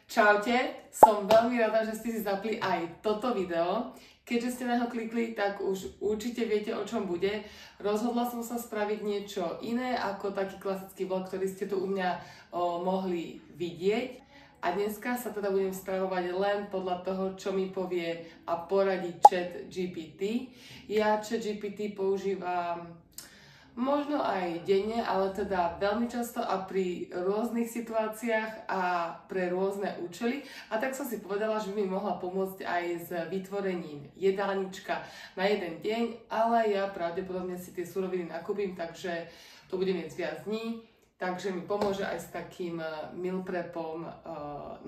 Čaute, som veľmi rada, že ste si zapli aj toto video. Keďže ste na ho klikli, tak už určite viete, o čom bude. Rozhodla som sa spraviť niečo iné ako taký klasický vlog, ktorý ste tu u mňa mohli vidieť. A dneska sa teda budem spravovať len podľa toho, čo mi povie a poradí ChatGPT. Ja ChatGPT používam možno aj denne, ale teda veľmi často a pri rôznych situáciách a pre rôzne účely. A tak som si povedala, že by mi mohla pomôcť aj s vytvorením jedálnička na jeden deň, ale ja pravdepodobne si tie suroviny nakúpim, takže to bude mieć viac dní. Takže mi pomôže aj s takým meal prepom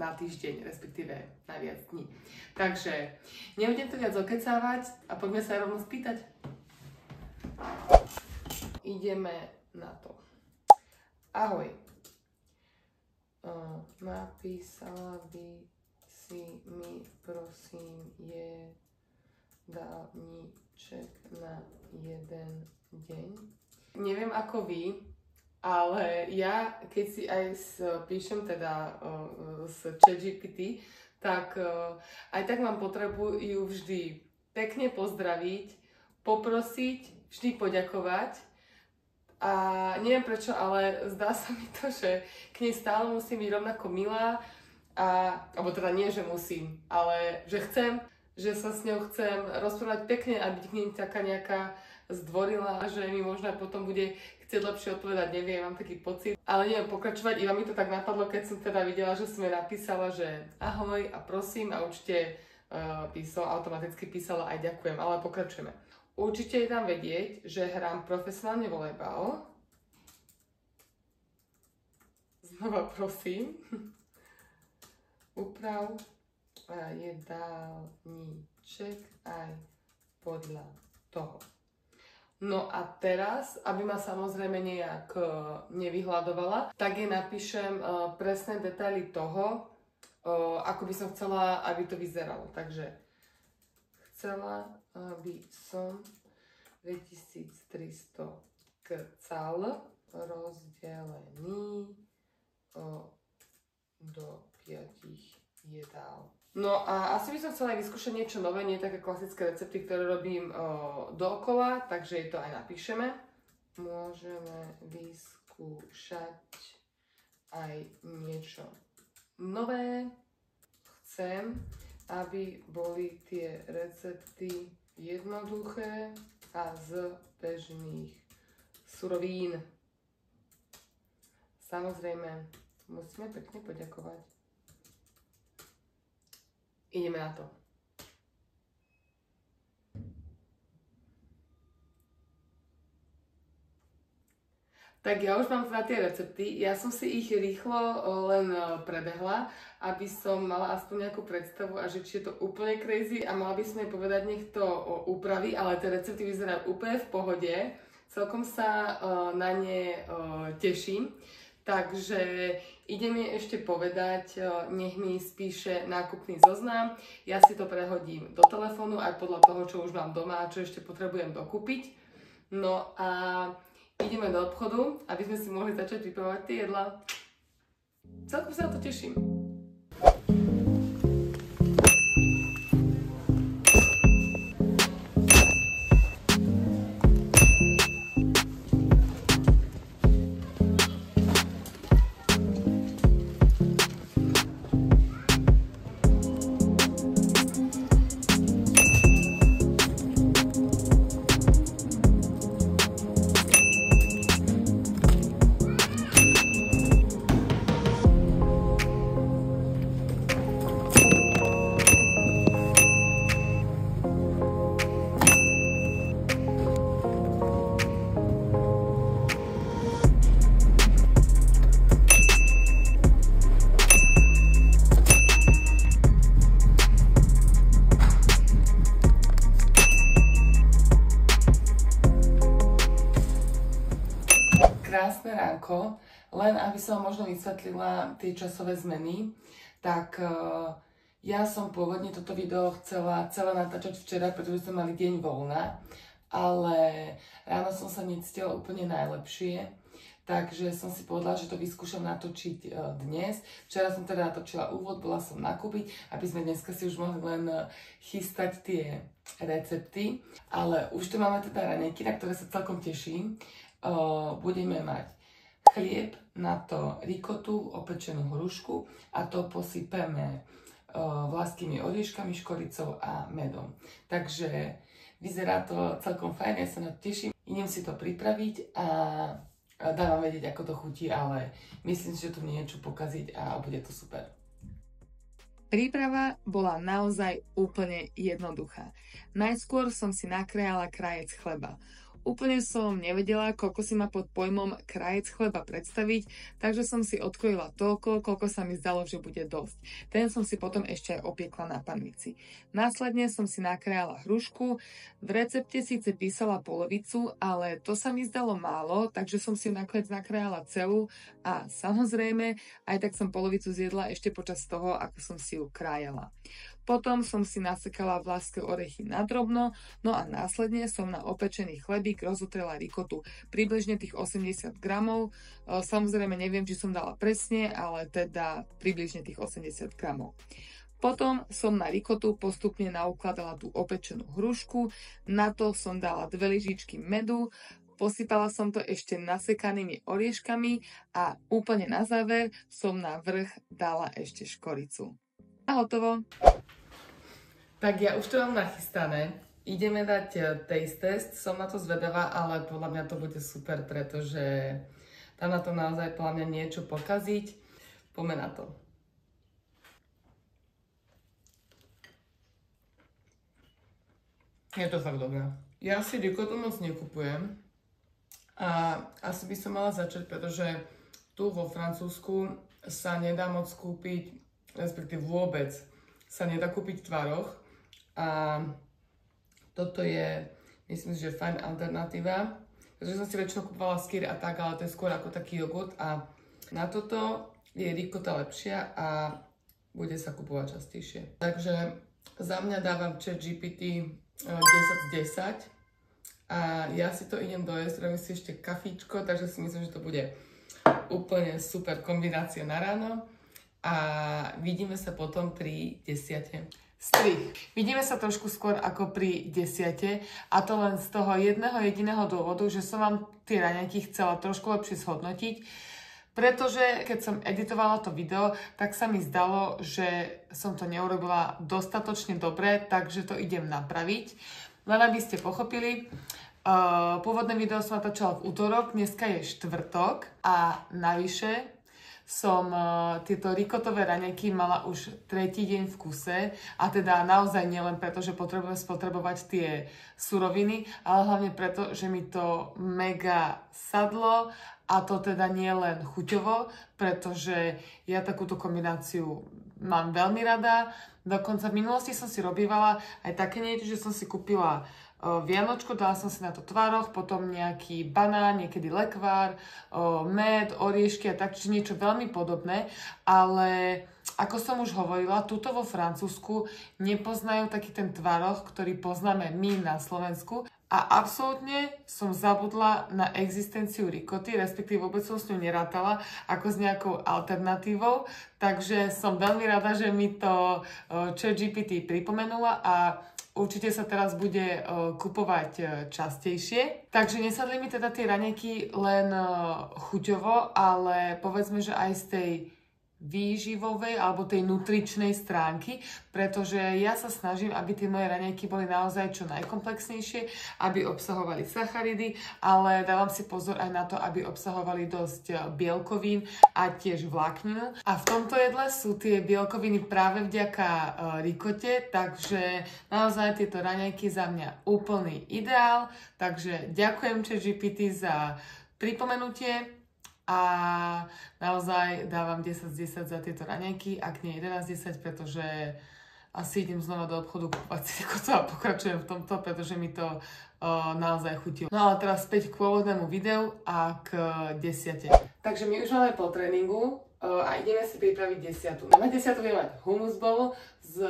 na týždeň, respektíve na viac dní. Takže nebudem to viac okecávať a poďme sa rovno spýtať. Ideme na to. Ahoj. Napísala by si mi prosím jedálniček na jeden deň. Neviem ako vy, ale ja keď si aj píšem teda s ChatGPT, tak aj tak mám potrebu ju vždy pekne pozdraviť, poprosiť, vždy poďakovať. A neviem prečo, ale zdá sa mi to, že k nej stále musím byť rovnako milá, alebo teda nie, že musím, ale že chcem, že sa s ňou chcem rozprávať pekne a byť k nej taká nejaká zdvorilá, že mi možno potom bude chcieť lepšie odpovedať, neviem, mám taký pocit. Ale neviem pokračovať, iba mi to tak napadlo, keď som teda videla, že som jej napísala, že ahoj a prosím a určite by som automaticky písala aj ďakujem, ale pokračujeme. Určite jej dám vedieť, že hrám profesionálne volejbal. Znova prosím. Uprav jedálniček aj podľa toho. No a teraz, aby ma samozrejme nejak nevyhľadovala, tak jej napíšem presné detaily toho, ako by som chcela, aby to vyzeralo. Takže chcela by som 2300 kcal rozdelený do 5 jedál. No a asi by som chcela aj vyskúšať niečo nové, nie také klasické recepty, ktoré robím dookola, takže jej to aj napíšeme. Môžeme vyskúšať aj niečo nové. Chcem, aby boli tie recepty jednoduché a z bežných surovín. Samozrejme, musíme pekne poďakovať. Ideme na to. Tak ja už mám teda tie recepty, ja som si ich rýchlo len prebehla, aby som mala aspoň nejakú predstavu a že či je to úplne crazy a mala by som jej povedať, nech to upraví, ale tie recepty vyzerajú úplne v pohode, celkom sa na ne teším, takže idem jej ešte povedať, nech mi spíše nákupný zoznam, ja si to prehodím do telefónu aj podľa toho, čo už mám doma a čo ešte potrebujem dokúpiť. No a ideme do obchodu, aby sme si mohli začať pripravovať tie jedlá. Celkom sa na to teším. Krásne ránko, len aby som možno vysvetlila tie časové zmeny, tak ja som pôvodne toto video chcela celé natáčať včera, pretože sme mali deň voľna, ale ráno som sa necítila úplne najlepšie, takže som si povedala, že to vyskúšam natočiť dnes. Včera som teda natočila úvod, bola som nakúpiť, aby sme dneska si už mohli len chystať tie recepty. Ale už tu máme teda raňajky, na ktoré sa celkom teším. Budeme mať chlieb, na to rikotu, opečenú hrušku a to posypeme vlaskými orieškami, škoricou a medom. Takže vyzerá to celkom fajn, ja sa na to teším. Idem si to pripraviť a dám vám vedieť, ako to chutí, ale myslím si, že to nie je čo pokaziť a bude to super. Príprava bola naozaj úplne jednoduchá. Najskôr som si nakrájala krajec chleba. Úplne som nevedela, koľko si ma pod pojmom krajec chleba predstaviť, takže som si odkrojila toľko, koľko sa mi zdalo, že bude dosť. Ten som si potom ešte aj opiekla na panvici. Následne som si nakrájala hrušku. V recepte síce písala polovicu, ale to sa mi zdalo málo, takže som si nakoniec nakrájala celú a samozrejme aj tak som polovicu zjedla ešte počas toho, ako som si ju krájala. Potom som si nasekala vlašské orechy na drobno, no a následne som na opečený chlebík rozotrela rikotu, približne tých 80 gramov. Samozrejme neviem, či som dala presne, ale teda približne tých 80 gramov. Potom som na rikotu postupne naukladala tú opečenú hrušku, na to som dala 2 lyžičky medu, posypala som to ešte nasekanými orieškami a úplne na záver som na vrch dala ešte škoricu. A hotovo! Tak ja už to mám nachystané. Ideme dať taste test. Som na to zvedavá, ale podľa mňa to bude super, pretože tam na to naozaj podľa mňa niečo pokaziť. Poďme na to. Je to fakt dobré. Ja si rikotu moc nekupujem. A asi by som mala začať, pretože tu vo Francúzsku sa nedá moc kúpiť, respektíve vôbec sa nedá kúpiť v tvaroch. A toto je, myslím si, že fajn alternatíva, pretože som si väčšinou kúpovala skyr a tak, ale to je skôr ako taký jogurt a na toto je rikota lepšia a bude sa kúpovať častejšie. Takže za mňa dávam ChatGPT 10 z 10 a ja si to idem dojesť, robím si ešte kafíčko, takže si myslím, že to bude úplne super kombinácia na ráno a vidíme sa potom pri 10. Strih. Vidíme sa trošku skôr ako pri 10. A to len z toho jedného jediného dôvodu, že som vám tie raňajky chcela trošku lepšie zhodnotiť, pretože keď som editovala to video, tak sa mi zdalo, že som to neurobila dostatočne dobre, takže to idem napraviť. Len aby ste pochopili, pôvodné video som natáčala v útorok, dneska je štvrtok a navyše som tieto rikotové raňajky mala už 3. deň v kuse a teda naozaj nielen preto, že potrebujem spotrebovať tie suroviny, ale hlavne preto, že mi to mega sadlo a to teda nie len chuťovo, pretože ja takúto kombináciu mám veľmi rada. Dokonca v minulosti som si robívala aj také niečo, že som si kúpila vianočko, dala som si na to tvaroh, potom nejaký banán, niekedy lekvár, med, oriešky a tak, čiže niečo veľmi podobné, ale ako som už hovorila, tuto vo Francúzsku nepoznajú taký ten tvaroh, ktorý poznáme my na Slovensku a absolútne som zabudla na existenciu rikoty, respektíve vôbec som s ňou nerátala ako s nejakou alternatívou, takže som veľmi rada, že mi to ChatGPT pripomenula a určite sa teraz bude kupovať častejšie. Takže nesadli mi teda tie raňajky len chuťovo, ale povedzme, že aj z tej výživovej alebo tej nutričnej stránky, pretože ja sa snažím, aby tie moje raňajky boli naozaj čo najkomplexnejšie, aby obsahovali sacharidy, ale dávam si pozor aj na to, aby obsahovali dosť bielkovín a tiež vlákninu. A v tomto jedle sú tie bielkoviny práve vďaka rikote, takže naozaj tieto raňajky za mňa úplný ideál. Takže ďakujem ChatGPT za pripomenutie. A naozaj dávam 10 z 10 za tieto raňajky, ak nie 11 z 10, pretože asi idem znova do obchodu kúpať si rikotu a pokračujem v tomto, pretože mi to naozaj chutilo. No ale teraz späť k pôvodnému videu a k 10. Takže my už máme po tréningu, a ideme si pripraviť desiatu. Na desiatu budeme mať hummus bowl s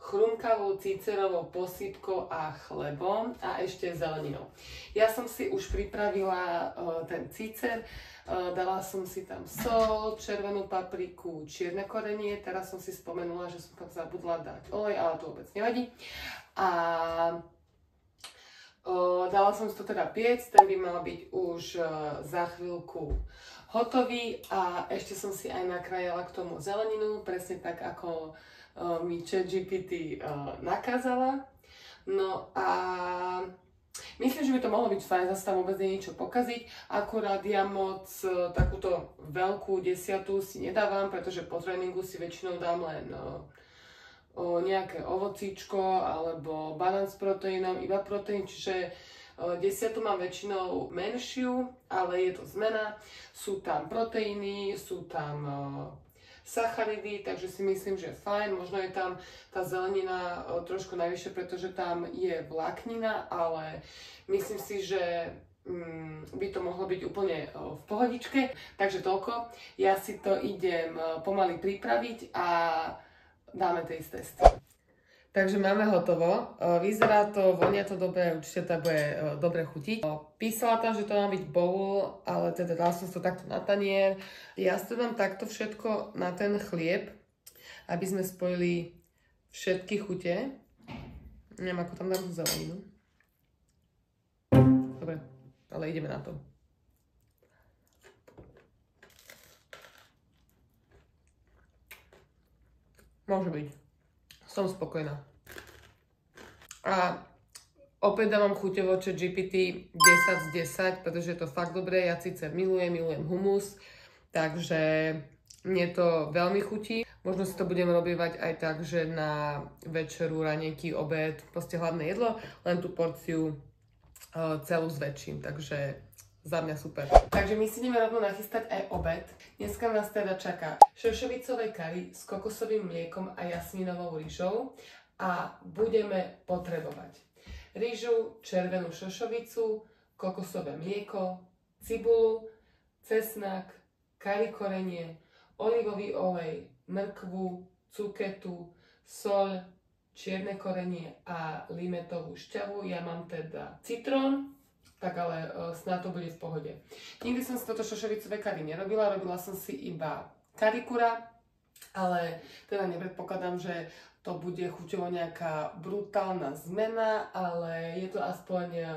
chrumkavou cícerovou posypkou a chlebom a ešte zeleninou. Ja som si už pripravila ten cícer, dala som si tam sol, červenú papriku, čierne korenie, teraz som si spomenula, že som tam zabudla dať olej, ale to vôbec nevadí. A dala som si to teda piec, ten by mal byť už za chvíľku hotový a ešte som si aj nakrájala k tomu zeleninu, presne tak ako mi ChatGPT nakázala. No a myslím, že by to mohlo byť fajn, zase tam vôbec nie je niečo pokaziť, akurát ja moc takúto veľkú desiatu si nedávam, pretože po tréningu si väčšinou dám len nejaké ovocíčko alebo banán s proteínom, iba proteín, čiže desiatu mám väčšinou menšiu, ale je to zmena. Sú tam proteíny, sú tam sacharidy, takže si myslím, že je fajn. Možno je tam tá zelenina trošku najvyššie, pretože tam je vláknina, ale myslím si, že by to mohlo byť úplne v pohodičke. Takže toľko. Ja si to idem pomaly pripraviť a dáme taste test. Takže máme hotovo. Vyzerá to, vonia to dobre, určite to bude dobre chutiť. Písala tam, že to má byť bowl, ale teda dala som to takto na tanier. Ja si to dám takto všetko na ten chlieb, aby sme spojili všetky chute. Neviem, ako tam dám tú zeleninu. Dobre, ale ideme na to. Môže byť. Som spokojná. A opäť dávam chuťovo ChatGPT 10 z 10, pretože je to fakt dobré. Ja síce milujem hummus, takže mne to veľmi chutí. Možno si to budem robievať aj tak, že na večeru, raňajky, obed, proste hlavné jedlo, len tú porciu celú zväčším, takže za mňa super. Takže my si ideme rovno nachystať aj obed. Dneska nás teda čaká šošovicové kari s kokosovým mliekom a jasminovou rýžou a budeme potrebovať rýžu, červenú šošovicu, kokosové mlieko, cibulu, cesnak, kari korenie, olivový olej, mrkvu, cuketu, soľ, čierne korenie a limetovú šťavu. Ja mám teda citrón, tak ale snáď to bude v pohode. Nikdy som si toto šošovicové kari nerobila, robila som si iba karikura, ale teda nepredpokladám, že to bude chuťovo nejaká brutálna zmena, ale je to aspoň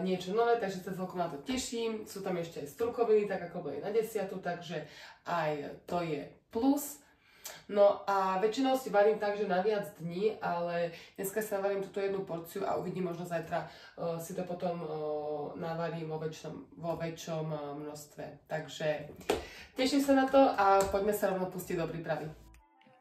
niečo nové, takže sa celkom na to teším. Sú tam ešte aj strukoviny, tak ako boli na desiatu, takže aj to je plus. No a väčšinou si varím tak, že na viac dní, ale dneska si navarím túto jednu porciu a uvidím, možno zajtra si to potom navarím vo väčšom množstve. Takže teším sa na to a poďme sa rovno pustiť do prípravy.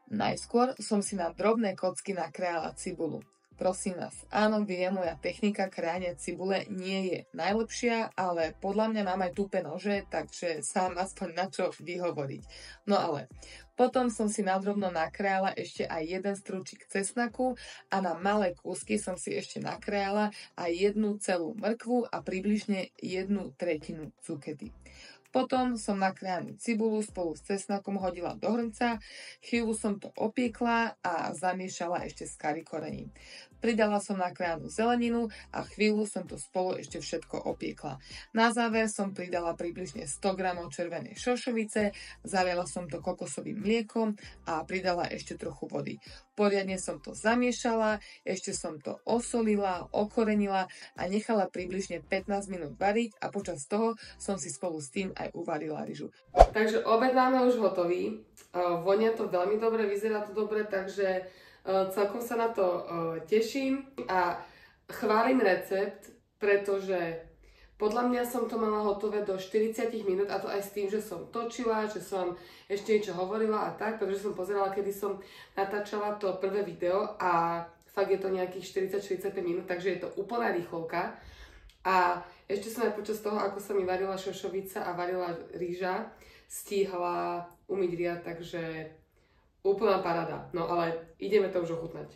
Najskôr som si na drobné kocky nakrájala cibulu. Prosím vás, áno, viem, moja technika krájania cibule nie je najlepšia, ale podľa mňa mám aj tupe nože, takže sám aspoň na čo vyhovoriť. No ale potom som si nadrobno nakrájala ešte aj jeden strúčik cesnaku a na malé kúsky som si ešte nakrájala aj jednu celú mrkvu a približne 1/3 cukety. Potom som nakrájanú cibulu spolu s cesnakom hodila do hrnca, chvíľu som to opiekla a zamiešala ešte s kari korením. Pridala som nakrájanú zeleninu a chvíľu som to spolu ešte všetko opiekla. Na záver som pridala približne 100 g červenej šošovice, zaliala som to kokosovým mliekom a pridala ešte trochu vody. Poriadne som to zamiešala, ešte som to osolila, okorenila a nechala približne 15 minút variť a počas toho som si spolu s tým aj uvarila ryžu. Takže obed máme už hotový, vonia to veľmi dobre, vyzerá to dobre, takže celkom sa na to teším a chválim recept, pretože podľa mňa som to mala hotové do 40 minút a to aj s tým, že som točila, že som ešte niečo hovorila a tak, pretože som pozerala, kedy som natáčala to prvé video a fakt je to nejakých 40-45 minút, takže je to úplná rýchlovka. A ešte som aj počas toho, ako sa mi varila šošovica a varila rýža, stíhala umyť riad, takže úplná paráda. No ale ideme to už ochutnať.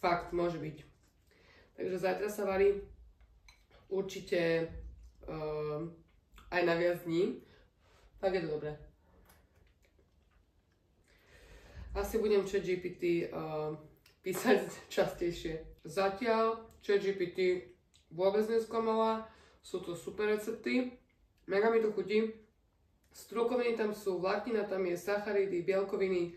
Fakt, môže byť. Takže zajtra sa varí určite aj na viac dní. Tak je to dobré. Asi budem ChatGPT písať častejšie. Zatiaľ ChatGPT vôbec nesklamala, sú to super recepty, mega mi to chutí. Strukoviny tam sú, vláknina tam je, sacharidy, bielkoviny.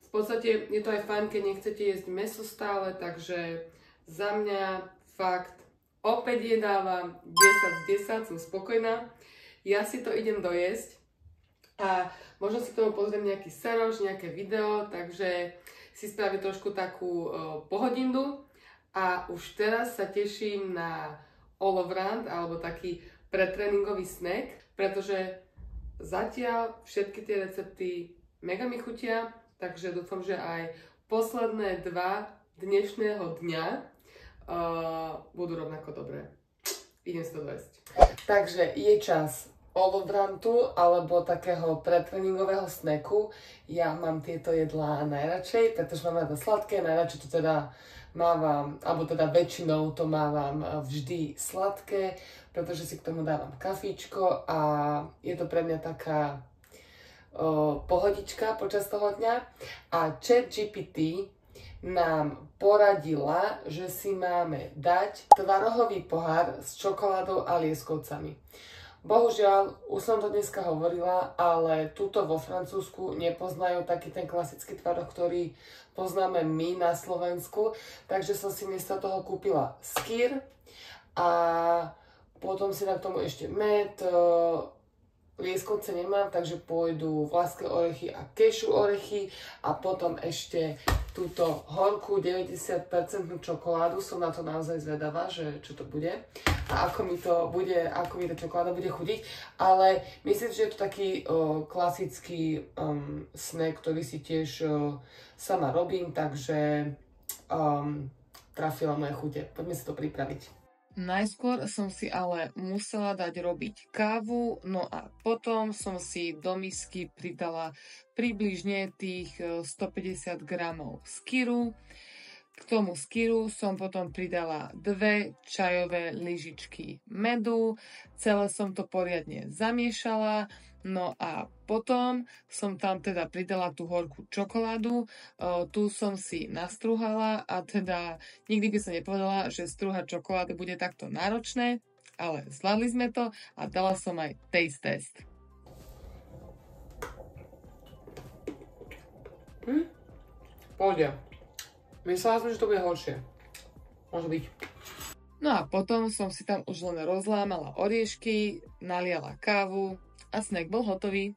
V podstate je to aj fajn, keď nechcete jesť mäso stále, takže za mňa fakt opäť jedávam 10 z 10, som spokojná. Ja si to idem dojesť a možno si k tomu pozriem nejaký seroš, nejaké video, takže si spravím trošku takú pohodindu a už teraz sa teším na all-around alebo taký pretréningový snack, pretože zatiaľ všetky tie recepty mega mi chutia, takže dúfam, že aj posledné 2 dnešného dňa budú rovnako dobré. Idem si to dojsť. Takže je čas all-aroundu alebo takého pretréningového snacku. Ja mám tieto jedlá najradšej, pretože mám rada sladké, najradšej to teda mávam, alebo teda väčšinou to mávam vždy sladké, pretože si k tomu dávam kafíčko a je to pre mňa taká pohodička počas toho dňa. A ChatGPT nám poradila, že si máme dať tvarohový pohár s čokoládou a lieskovcami. Bohužiaľ, už som to dneska hovorila, ale tuto vo Francúzsku nepoznajú taký ten klasický tvaroh, ktorý poznáme my na Slovensku, takže som si miesto toho kúpila skyr a potom si na tomu ešte med, lieskovce nemám, takže pôjdu vlašské orechy a kešu orechy a potom ešte túto horkú 90% čokoládu. Som na to naozaj zvedavá, že čo to bude a ako mi tá čokoláda bude chutiť, ale myslím, že je to taký klasický snack, ktorý si tiež sama robím, takže trafila moje chute. Poďme si to pripraviť. Najskôr som si ale musela dať robiť kávu, no a potom som si do misky pridala približne tých 150 gramov skyru. K tomu skyru som potom pridala 2 čajové lyžičky medu, celé som to poriadne zamiešala, no a potom som tam teda pridala tú horkú čokoládu, tu som si nastrúhala a teda nikdy by som nepovedala, že strúhať čokoládu bude takto náročné, ale zvládli sme to a dala som aj taste test. Pohode. Myslela som, že to bude horšie. Môže byť. No a potom som si tam už len rozlámala oriešky, naliala kávu a snack bol hotový.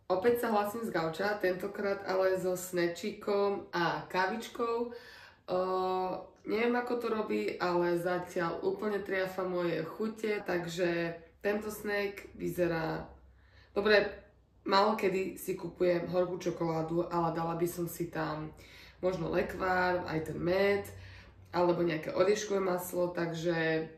Opäť sa hlasím z gauča, tentokrát ale so snečíkom a kávičkou. Neviem, ako to robí, ale zatiaľ úplne triafa moje chute, takže tento snack vyzerá... Dobre, málo kedy si kupujem horkú čokoládu, ale dala by som si tam možno lekvár, aj ten med, alebo nejaké orieškové maslo, takže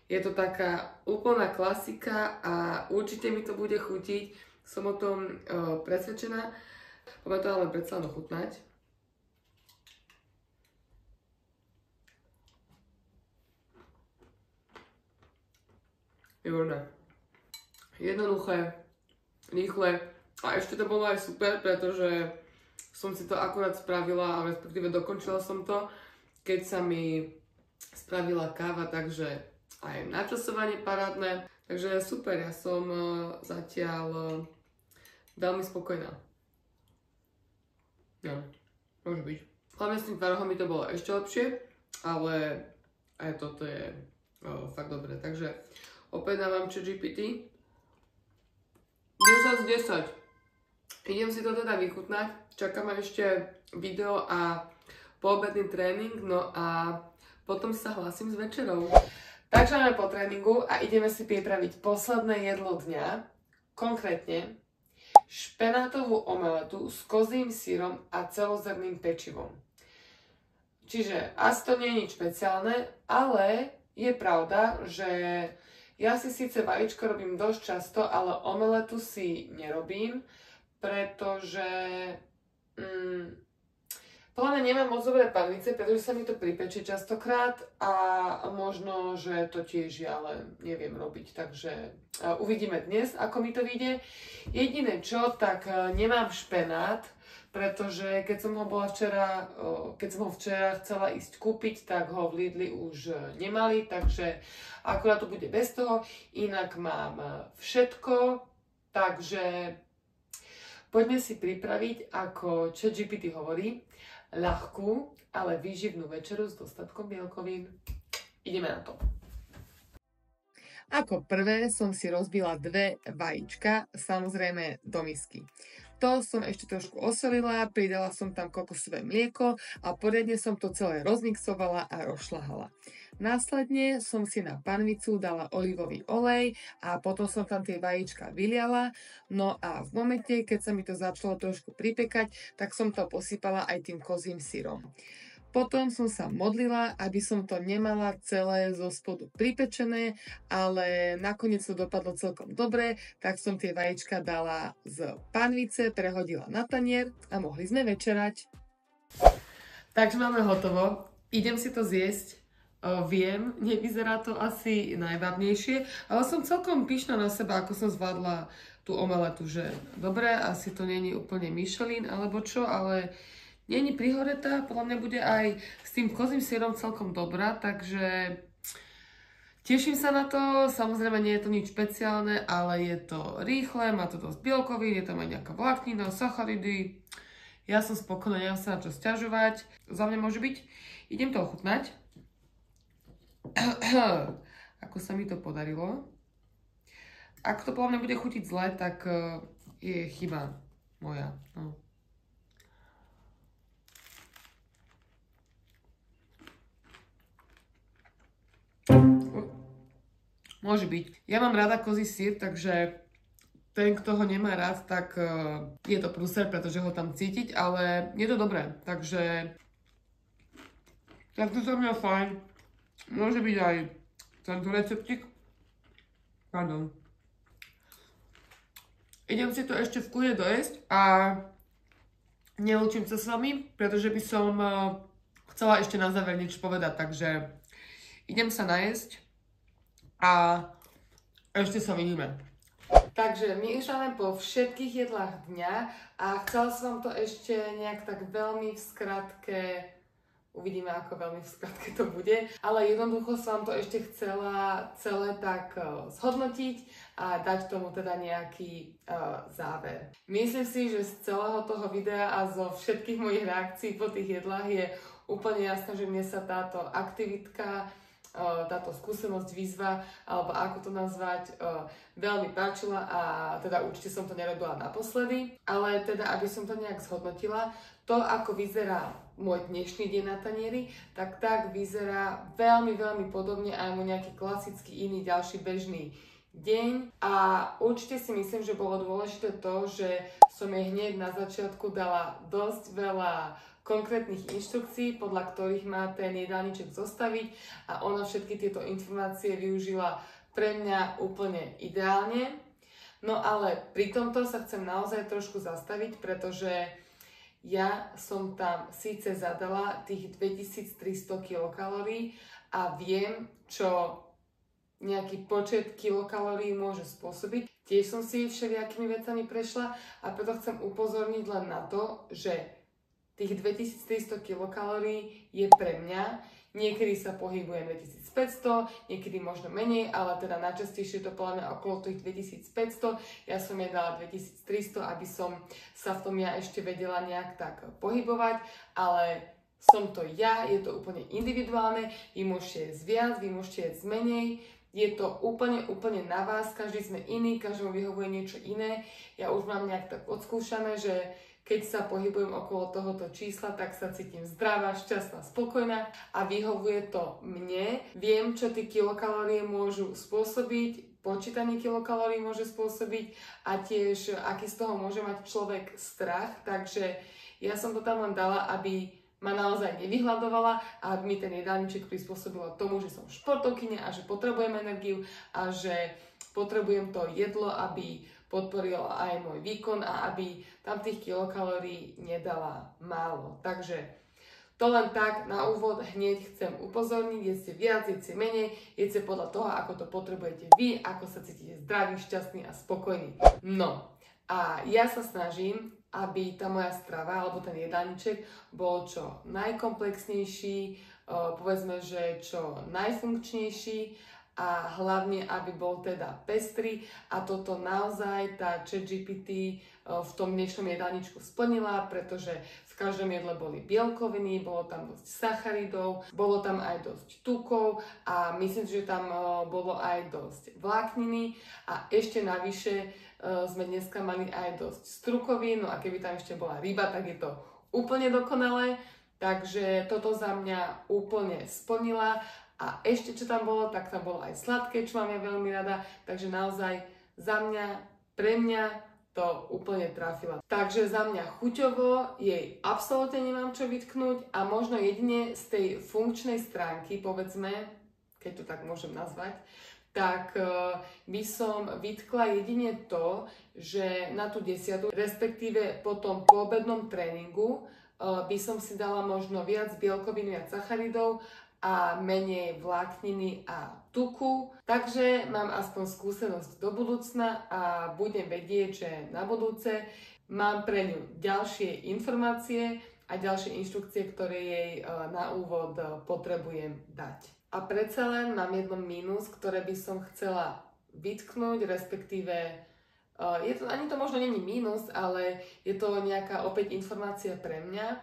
je to taká úplná klasika a určite mi to bude chutiť. Som o tom presvedčená. Poďme to ale predsa len ochutnať. Výborné. Jednoduché, rýchle a ešte to bolo aj super, pretože som si to akurát spravila, a respektíve dokončila som to, keď sa mi spravila káva, takže aj načasovanie parádne. Takže super, ja som zatiaľ veľmi spokojná. No, môže byť. Hlavne s tým tvarohom mi to bolo ešte lepšie, ale aj toto je fakt dobré. Takže opäť dávam ChatGPT. 10 z 10. Idem si to teda vychutnať. Čaká ma ešte video a poobedný tréning, no a potom sa hlasím s večerou. Takže máme po tréningu a ideme si pripraviť posledné jedlo dňa, konkrétne špenátovú omeletu s kozím syrom a celozrnným pečivom. Čiže asi to nie je nič špeciálne, ale je pravda, že ja si síce vajíčko robím dosť často, ale omeletu si nerobím, pretože Podľa mňa nemám moc dobré panvice, pretože sa mi to pripeče častokrát a možno, že to tiež ja len neviem robiť, takže uvidíme dnes, ako mi to vyjde. Jediné čo, tak nemám špenát, pretože keď som ho včera chcela ísť kúpiť, tak ho v Lidli už nemali, takže akurát to bude bez toho. Inak mám všetko, takže poďme si pripraviť, ako ChatGPT hovorí, ľahkú, ale výživnú večeru s dostatkom bielkovín. Ideme na to. Ako prvé som si rozbila 2 vajíčka, samozrejme do misky. To som ešte trošku osolila, pridala som tam kokosové mlieko a poriadne som to celé rozmixovala a rozšľahala. Následne som si na panvicu dala olivový olej a potom som tam tie vajíčka vyliala. No a v momente, keď sa mi to začalo trošku pripekať, tak som to posypala aj tým kozím syrom. Potom som sa modlila, aby som to nemala celé zo spodu pripečené, ale nakoniec to dopadlo celkom dobre, tak som tie vajíčka dala z panvice, prehodila na tanier a mohli sme večerať. Takže máme hotovo. Idem si to zjesť. Viem, nevyzerá to asi najvábnejšie, ale som celkom pyšná na seba, ako som zvládla tú omeletu, že dobre, asi to není úplne Michelin alebo čo, ale není prihoretá, podľa mňa bude aj s tým kozím syrom celkom dobrá, takže teším sa na to. Samozrejme nie je to nič špeciálne, ale je to rýchle, má to dosť bielkovín, je tam aj nejaká vláknina, sacharidy. Ja som spokojná, nemám sa na čo sťažovať. Za mňa môže byť. Idem to ochutnať. Ako sa mi to podarilo. Ak to podľa mňa bude chutiť zle, tak je chyba moja. No. Môže byť. Ja mám rada kozí syr, takže ten, kto ho nemá rád, tak je to prúser, pretože ho tam cítiť, ale je to dobré. Takže tak to za mňa fajn. Môže byť aj tento receptik. Pardon. Idem si to ešte v kľude dojesť a nelúčim sa s vami, pretože by som chcela ešte na záver niečo povedať, takže idem sa najesť a ešte sa vidíme. Takže my už máme po všetkých jedlách dňa a chcela som vám to ešte nejak tak veľmi v skratke, uvidíme ako veľmi v skratke to bude, ale jednoducho som vám to ešte chcela celé tak zhodnotiť a dať tomu teda nejaký záver. Myslím si, že z celého toho videa a zo všetkých mojich reakcií po tých jedlách je úplne jasné, že mne sa táto aktivitka, táto skúsenosť, výzva, alebo ako to nazvať, veľmi páčila a teda určite som to nerobila naposledy, ale teda aby som to nejak zhodnotila, to ako vyzerá môj dnešný deň na tanieri, tak vyzerá veľmi, veľmi podobne aj môj nejaký klasický iný ďalší bežný deň a určite si myslím, že bolo dôležité to, že som jej hneď na začiatku dala dosť veľa konkrétnych inštrukcií, podľa ktorých má ten jedálniček zostaviť a ona všetky tieto informácie využila pre mňa úplne ideálne. No ale pri tomto sa chcem naozaj trošku zastaviť, pretože ja som tam síce zadala tých 2300 kilokalórií a viem, čo nejaký počet kilokalórií môže spôsobiť. Tiež som si všelijakými vecami prešla a preto chcem upozorniť len na to, že tých 2300 kilokalórií je pre mňa. Niekedy sa pohybujem 2500, niekedy možno menej, ale teda najčastejšie to podľa mňa okolo tých 2500. Ja som jej dala 2300, aby som sa v tom ja ešte vedela nejak tak pohybovať, ale som to ja, je to úplne individuálne, vy môžete jesť viac, vy môžete jesť menej, je to úplne na vás, každý sme iný, každému vyhovuje niečo iné. Ja už mám nejak tak odskúšané, že keď sa pohybujem okolo tohoto čísla, tak sa cítim zdravá, šťastná, spokojná a vyhovuje to mne. Viem, čo tie kilokalórie môžu spôsobiť, počítanie kilokalórií môže spôsobiť a tiež, aký z toho môže mať človek strach. Takže ja som to tam len dala, aby ma naozaj nevyhľadovala a aby mi ten jedálniček prispôsobilo tomu, že som športovkyňa a že potrebujem energiu a že potrebujem to jedlo, aby podporil aj môj výkon a aby tam tých kilokalórií nedala málo. Takže To len tak na úvod hneď chcem upozorniť, jedzte viac, jedzte menej, jedzte podľa toho, ako to potrebujete vy, ako sa cítite zdraví, šťastný a spokojný. No a ja sa snažím, aby tá moja strava alebo ten jedálniček bol čo najkomplexnejší, povedzme, že čo najfunkčnejší a hlavne, aby bol teda pestrý a toto naozaj tá ChatGPT v tom dnešnom jedálničku splnila, pretože v každom jedle boli bielkoviny, bolo tam dosť sacharidov, bolo tam aj dosť tukov a myslím si, že tam bolo aj dosť vlákniny a ešte navyše sme dneska mali aj dosť strukovín, no a keby tam ešte bola ryba, tak je to úplne dokonalé. Takže toto za mňa úplne splnila a ešte čo tam bolo, tak tam bolo aj sladké, čo mám ja veľmi rada, takže naozaj za mňa, pre mňa to úplne trafila. Takže za mňa chuťovo jej absolútne nemám čo vytknúť a možno jedine z tej funkčnej stránky, povedzme, keď to tak môžem nazvať, tak by som vytkla jedine to, že na tú 10, respektíve po tom poobednom tréningu by som si dala možno viac bielkovín, viac sacharidov a menej vlákniny a tuku. Takže mám aspoň skúsenosť do budúcna a budem vedieť, že na budúce mám pre ňu ďalšie informácie a ďalšie inštrukcie, ktoré jej na úvod potrebujem dať. A predsa len mám jedno mínus, ktoré by som chcela vytknúť, respektíve ani to možno není mínus, ale je to nejaká opäť informácia pre mňa.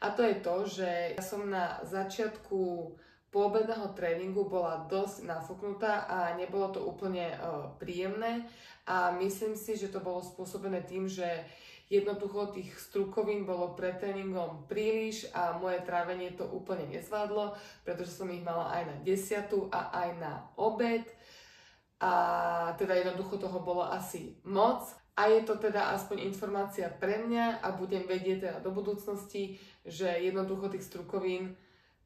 A to je to, že ja som na začiatku poobedného tréningu bola dosť nafúknutá a nebolo to úplne príjemné. A myslím si, že to bolo spôsobené tým, že jednoducho tých strukovín bolo pred tréningom príliš a moje trávenie to úplne nezvládlo, pretože som ich mala aj na 10 a aj na obed. A teda jednoducho toho bolo asi moc a je to teda aspoň informácia pre mňa a budem vedieť teda do budúcnosti, že jednoducho tých strukovín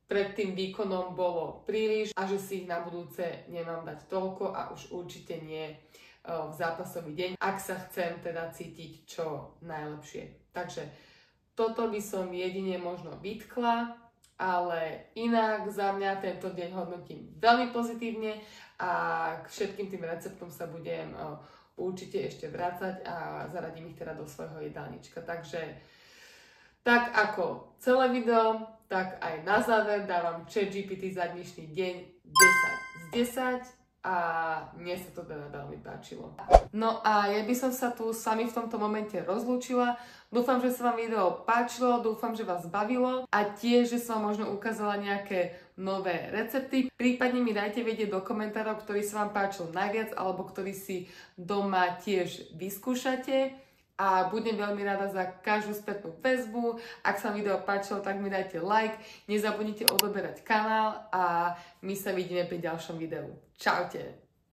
pred tým výkonom bolo príliš a že si ich na budúce nemám dať toľko a už určite nie v zápasový deň, ak sa chcem teda cítiť čo najlepšie. Takže toto by som jedine možno vytkla, ale inak za mňa tento deň hodnotím veľmi pozitívne a k všetkým tým receptom sa budem určite ešte vrácať a zaradím ich teda do svojho jedálnička. Takže tak ako celé video, tak aj na záver dávam ChatGPT za dnešný deň 10 z 10 a mne sa to teda veľmi páčilo. No a ja by som sa tu s vami v tomto momente rozlúčila. Dúfam, že sa vám video páčilo, dúfam, že vás bavilo a tiež, že som vám možno ukázala nejaké nové recepty. Prípadne mi dajte vedieť do komentárov, ktorý sa vám páčil najviac alebo ktorý si doma tiež vyskúšate. A budem veľmi rada za každú spätnú väzbu. Ak sa video páčilo, tak mi dajte like. Nezabudnite odoberať kanál a my sa vidíme pri ďalšom videu. Čaute!